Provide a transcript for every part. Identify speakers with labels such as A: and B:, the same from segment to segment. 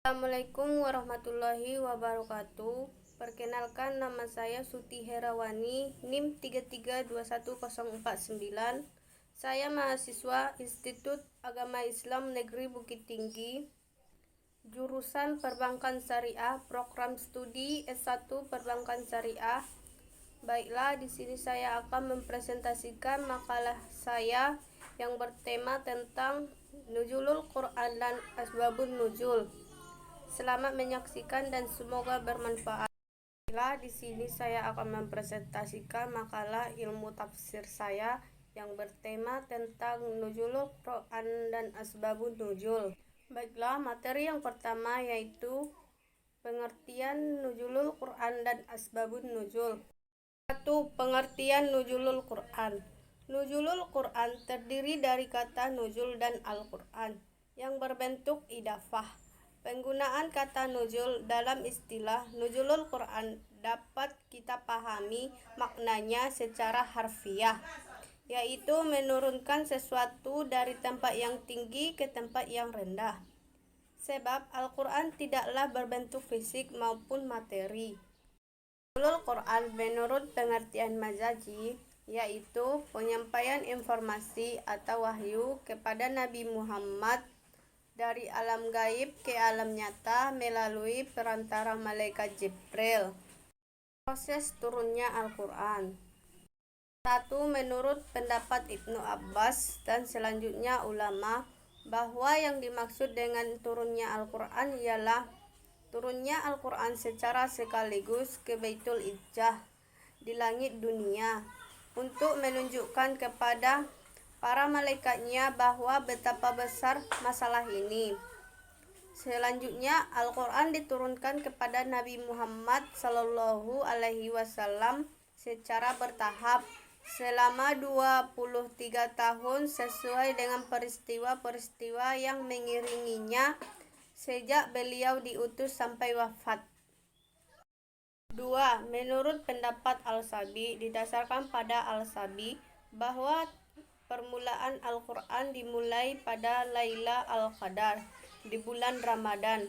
A: Assalamualaikum warahmatullahi wabarakatuh. Perkenalkan, nama saya Suti Herawani, NIM 33210449. Saya mahasiswa Institut Agama Islam Negeri Bukit Tinggi, jurusan Perbankan Syariah, program studi S1 Perbankan Syariah. Baiklah, di sini saya akan mempresentasikan makalah saya yang bertema tentang Nuzulul Quran dan Asbabun Nuzul. Selamat menyaksikan dan semoga bermanfaat. Baiklah, di sini saya akan mempresentasikan makalah ilmu tafsir saya yang bertema tentang Nuzulul Quran dan Asbabun Nuzul. Baiklah, materi yang pertama yaitu pengertian Nuzulul Quran dan Asbabun Nuzul. 1. Pengertian Nuzulul Quran. Nuzulul Quran terdiri dari kata nuzul dan Al-Quran yang berbentuk idafah. Penggunaan kata nuzul dalam istilah Nuzulul Quran dapat kita pahami maknanya secara harfiah, yaitu menurunkan sesuatu dari tempat yang tinggi ke tempat yang rendah. Sebab Al-Quran tidaklah berbentuk fisik maupun materi. Nuzulul Quran menurut pengertian majazi yaitu penyampaian informasi atau wahyu kepada Nabi Muhammad dari alam gaib ke alam nyata melalui perantara malaikat Jibril. Proses turunnya Al-Quran. 1. Menurut pendapat Ibnu Abbas dan selanjutnya ulama, bahwa yang dimaksud dengan turunnya Al-Quran ialah turunnya Al-Quran secara sekaligus ke Baitul Izzah di langit dunia untuk menunjukkan kepada para malaikatnya bahwa betapa besar masalah ini. Selanjutnya Al-Quran diturunkan kepada Nabi Muhammad SAW secara bertahap selama 23 tahun sesuai dengan peristiwa-peristiwa yang mengiringinya sejak beliau diutus sampai wafat. 2. Menurut pendapat Al-Sabi, didasarkan pada Al-Sabi bahwa permulaan Al-Quran dimulai pada Laila Al-Qadar di bulan Ramadan,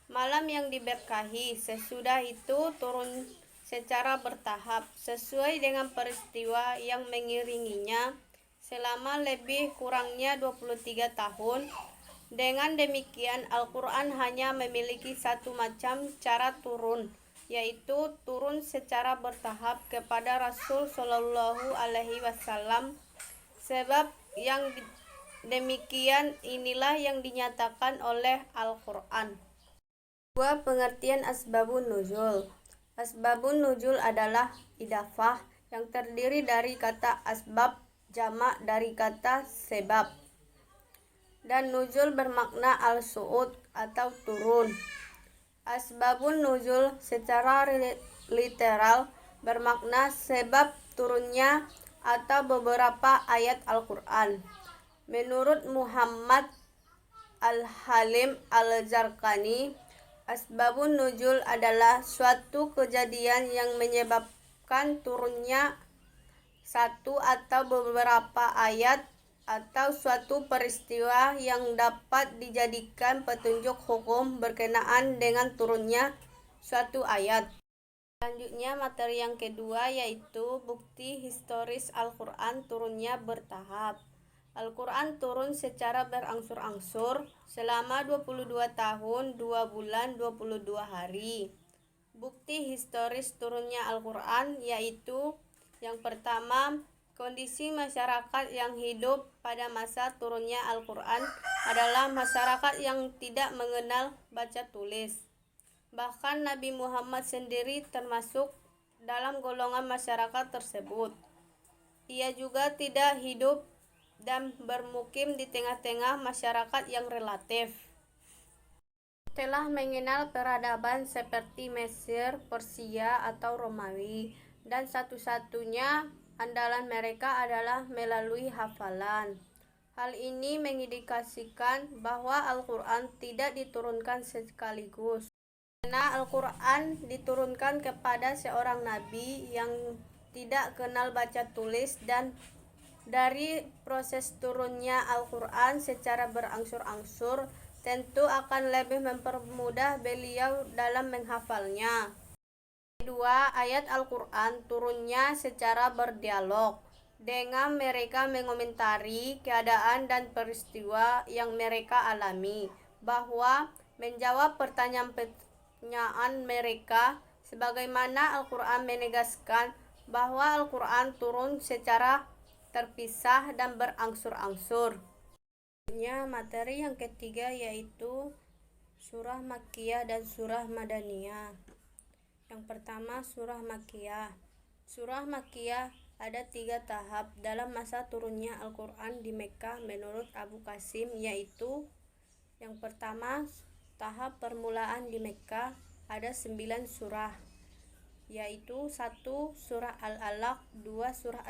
A: malam yang diberkahi. Sesudah itu turun secara bertahap sesuai dengan peristiwa yang mengiringinya selama lebih kurangnya 23 tahun. Dengan demikian Al-Quran hanya memiliki satu macam cara turun, yaitu turun secara bertahap kepada Rasul Shallallahu Alaihi Wasallam. Sebab yang demikian inilah yang dinyatakan oleh Al-Quran. 2. Pengertian Asbabun Nuzul. Asbabun Nuzul adalah idafah yang terdiri dari kata asbab, jamak dari kata sebab, dan nuzul bermakna al-su'ud atau turun. Asbabun nuzul secara literal bermakna sebab turunnya atau beberapa ayat Al-Quran. Menurut Muhammad Al-Halim Al-Zarqani, asbabun nuzul adalah suatu kejadian yang menyebabkan turunnya satu atau beberapa ayat atau suatu peristiwa yang dapat dijadikan petunjuk hukum berkenaan dengan turunnya suatu ayat. Selanjutnya materi yang kedua yaitu bukti historis Al-Quran turunnya bertahap. Al-Quran turun secara berangsur-angsur selama 22 tahun, 2 bulan, 22 hari. Bukti historis turunnya Al-Quran yaitu yang pertama, kondisi masyarakat yang hidup pada masa turunnya Al-Quran adalah masyarakat yang tidak mengenal baca tulis. Bahkan Nabi Muhammad sendiri termasuk dalam golongan masyarakat tersebut. Ia juga tidak hidup dan bermukim di tengah-tengah masyarakat yang relatif telah mengenal peradaban seperti Mesir, Persia, atau Romawi, dan satu-satunya andalan mereka adalah melalui hafalan. Hal ini mengindikasikan bahwa Al-Quran tidak diturunkan sekaligus, karena Al-Quran diturunkan kepada seorang nabi yang tidak kenal baca tulis, dan dari proses turunnya Al-Quran secara berangsur-angsur tentu akan lebih mempermudah beliau dalam menghafalnya. Kedua, ayat Al-Quran turunnya secara berdialog dengan mereka mengomentari keadaan dan peristiwa yang mereka alami, bahwa menjawab pertanyaan-pertanyaan mereka, sebagaimana Al-Quran menegaskan bahwa Al-Quran turun secara terpisah dan berangsur-angsur. Materi yang ketiga yaitu surah Makkiyah dan surah Madaniyah. Yang pertama, surah Makkiyah. Surah Makkiyah ada 3 tahap dalam masa turunnya Al-Quran di Mekkah menurut Abu Qasim, yaitu yang pertama, tahap permulaan di Mekkah ada 9 surah, yaitu 1 surah Al-Alaq, 2 surah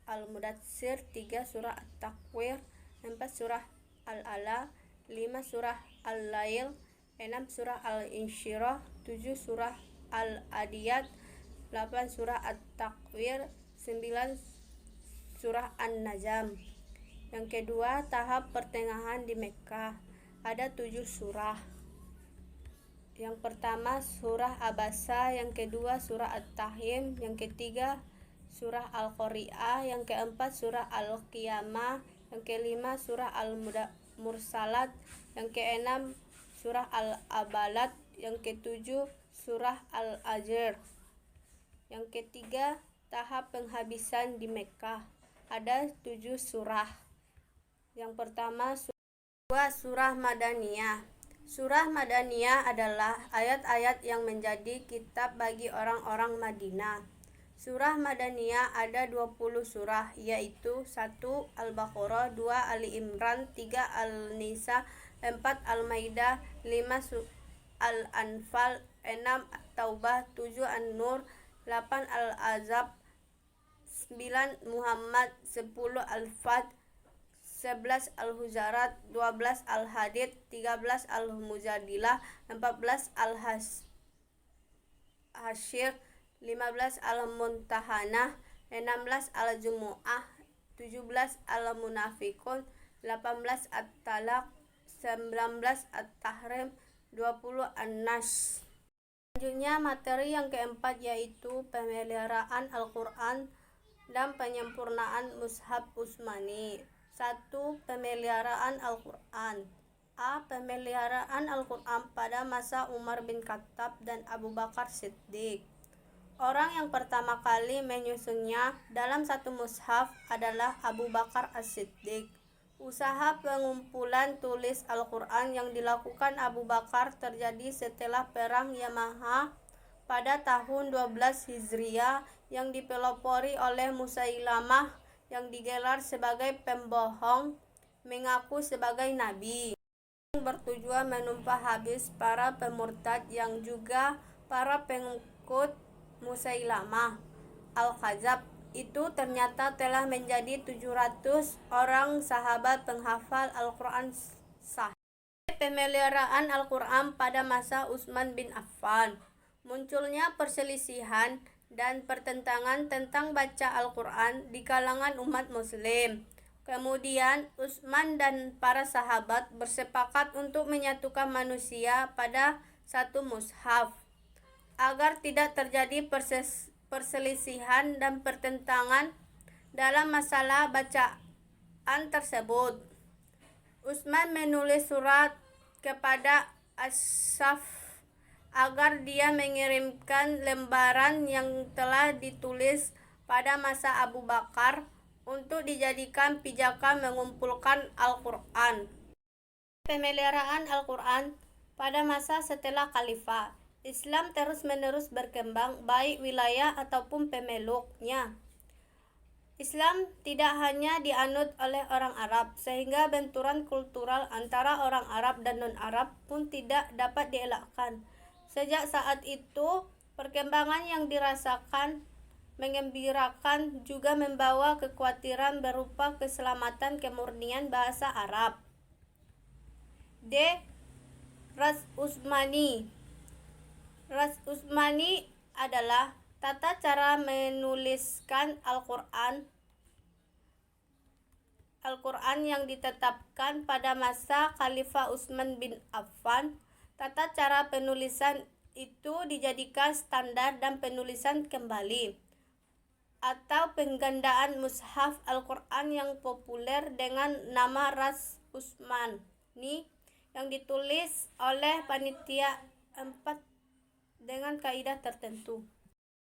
A: Al-Mudatsir, 3 surah At-Takwir, 4 surah Al-Ala, 5 surah Al-Lail, 6 surah Al-Insyirah, 7 surah Al-Adiyat, 8 surah At-Takwir, 9 surah An-Najm. Yang kedua, tahap pertengahan di Mekkah ada 7 surah. Yang pertama surah Abasa, yang kedua surah At-Tahrim, yang ketiga surah Al-Qari'ah, yang keempat surah Al-Qiyamah, yang kelima surah Al-Mursalat, yang keenam surah Al-Abalat, yang ketujuh surah Al-Ajr. Yang ketiga, tahap penghabisan di Mekkah ada 7 surah. Yang pertama surah Madaniyah. Surah Madaniyah adalah ayat-ayat yang menjadi kitab bagi orang-orang Madinah. Surah Madaniyah ada 20 surah, yaitu 1 Al-Baqarah, 2 Ali Imran, 3 Al-Nisa, 4 Al-Maidah, 5 Al-Anfal, 6 Taubah, 7 An-Nur, 8 Al-Ahzab, 9 Muhammad, 10 Al-Fat, 11 Al-Huzarat, 12 Al-Hadid, 13 Al-Mujadilah, 14 Al-Hasyr, 15 Al-Muntahanah, 16 Al-Jumu'ah, 17 Al-Munafikun, 18 At-Talaq, 19 At-Tahrim, 20 An-Nas. Selanjutnya materi yang keempat yaitu pemeliharaan Al-Quran dan penyempurnaan Mushaf Utsmani. 1. Pemeliharaan Al-Quran. A. Pemeliharaan Al-Quran pada masa Umar bin Khattab dan Abu Bakar Siddiq. Orang yang pertama kali menyusunnya dalam satu mushaf adalah Abu Bakar As-Siddiq. Usaha pengumpulan tulis Al-Quran yang dilakukan Abu Bakar terjadi setelah Perang Yamaha pada tahun 12 Hijriah yang dipelopori oleh Musailamah yang digelar sebagai pembohong mengaku sebagai nabi, yang bertujuan menumpah habis para pemurtad yang juga para pengikut Musailamah Al-Kadzab. Itu ternyata telah menjadi 700 orang sahabat penghafal Al-Quran sahih. Pemeliharaan Al-Quran pada masa Utsman bin Affan. Munculnya perselisihan dan pertentangan tentang baca Al-Quran di kalangan umat muslim. Kemudian Utsman dan para sahabat bersepakat untuk menyatukan manusia pada satu mushaf agar tidak terjadi perselisihan dan pertentangan dalam masalah bacaan tersebut. Utsman menulis surat kepada As-Saff agar dia mengirimkan lembaran yang telah ditulis pada masa Abu Bakar untuk dijadikan pijakan mengumpulkan Al-Quran. Pemeliharaan Al-Quran pada masa setelah Khalifah. Islam terus-menerus berkembang, baik wilayah ataupun pemeluknya. Islam tidak hanya dianut oleh orang Arab, sehingga benturan kultural antara orang Arab dan non-Arab pun tidak dapat dielakkan. Sejak saat itu, perkembangan yang dirasakan menggembirakan juga membawa kekhawatiran berupa keselamatan kemurnian bahasa Arab. D. Ras Utsmani. Ras Utsmani adalah tata cara menuliskan Al-Quran Al-Quran yang ditetapkan pada masa Khalifah Utsman bin Affan. Tata cara penulisan itu dijadikan standar dan penulisan kembali atau penggandaan mushaf Al-Quran yang populer dengan nama Ras Utsmani yang ditulis oleh panitia 4 dengan kaidah tertentu.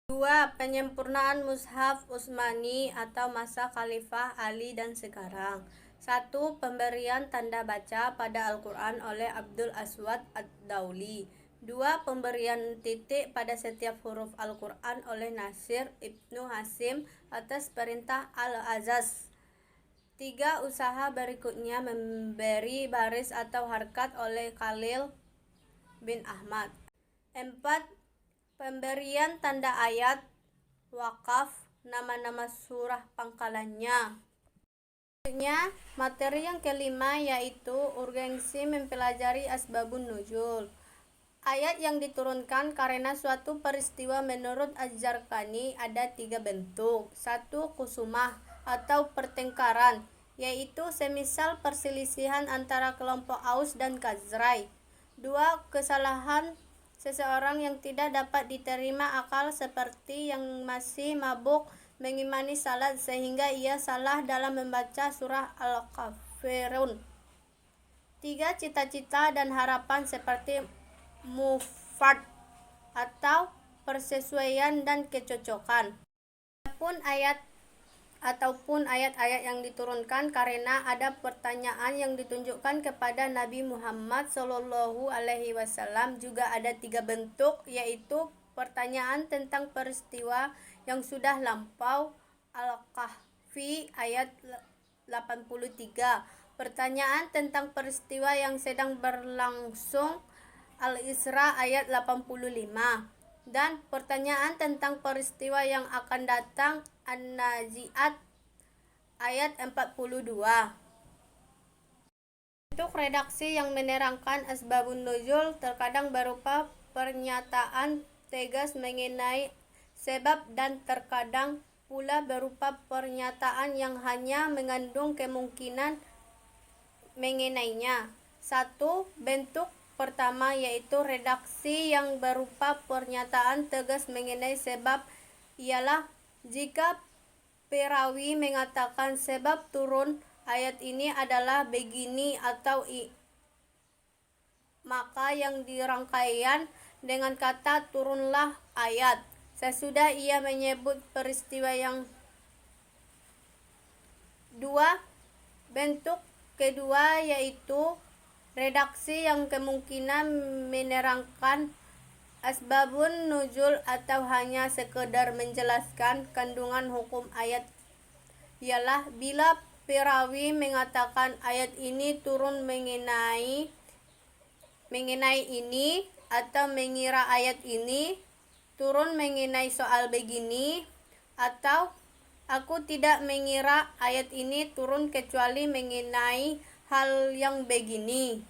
A: 2. Penyempurnaan mushaf Utsmani atau masa Khalifah Ali dan sekarang. 1. Pemberian tanda baca pada Al-Quran oleh Abdul Aswad Ad-Dauli. 2. Pemberian titik pada setiap huruf Al-Quran oleh Nasir Ibnu Hasim atas perintah Al-Azaz. 3. Usaha berikutnya memberi baris atau harkat oleh Khalil bin Ahmad. 4. Pemberian tanda ayat, wakaf, nama-nama surah pangkalannya. Selanjutnya, materi yang kelima yaitu urgensi mempelajari asbabun nuzul. Ayat yang diturunkan karena suatu peristiwa menurut Az-Zarqani ada 3 bentuk. 1. Kusumah atau pertengkaran, yaitu semisal perselisihan antara kelompok Aus dan Khazraj. 2. Kesalahan seseorang yang tidak dapat diterima akal seperti yang masih mabuk mengimani salat sehingga ia salah dalam membaca surah Al-Kafirun. 3. Cita-cita dan harapan seperti mufad atau persesuaian dan kecocokan. Ataupun ayat-ayat yang diturunkan karena ada pertanyaan yang ditunjukkan kepada Nabi Muhammad SAW juga ada 3 bentuk, yaitu pertanyaan tentang peristiwa yang sudah lampau Al-Kahfi ayat 83, pertanyaan tentang peristiwa yang sedang berlangsung Al-Isra ayat 85, dan pertanyaan tentang peristiwa yang akan datang An-Nazi'at ayat 42. Bentuk redaksi yang menerangkan asbabun nuzul terkadang berupa pernyataan tegas mengenai sebab dan terkadang pula berupa pernyataan yang hanya mengandung kemungkinan mengenainya. 1. Bentuk pertama yaitu redaksi yang berupa pernyataan tegas mengenai sebab ialah jika perawi mengatakan sebab turun ayat ini adalah begini atau maka yang dirangkaian dengan kata turunlah ayat sesudah ia menyebut peristiwa yang. 2. Bentuk kedua yaitu redaksi yang kemungkinan menerangkan asbabun nuzul atau hanya sekedar menjelaskan kandungan hukum ayat ialah bila perawi mengatakan ayat ini turun mengenai ini atau mengira ayat ini turun mengenai soal begini, atau aku tidak mengira ayat ini turun kecuali mengenai hal yang begini.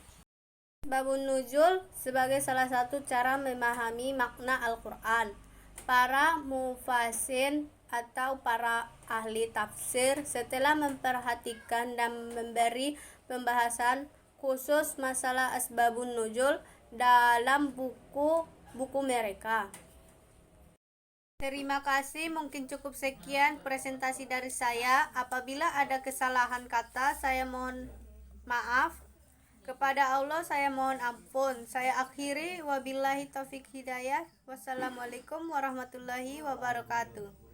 A: Asbabun nuzul sebagai salah satu cara memahami makna Al-Quran. Para mufassir atau para ahli tafsir setelah memperhatikan dan memberi pembahasan khusus masalah asbabun nuzul dalam buku mereka. Terima kasih, mungkin cukup sekian presentasi dari saya. Apabila ada kesalahan kata, saya mohon maaf. Kepada Allah saya mohon ampun. Saya akhiri, wabillahi taufik hidayah. Wassalamualaikum warahmatullahi wabarakatuh.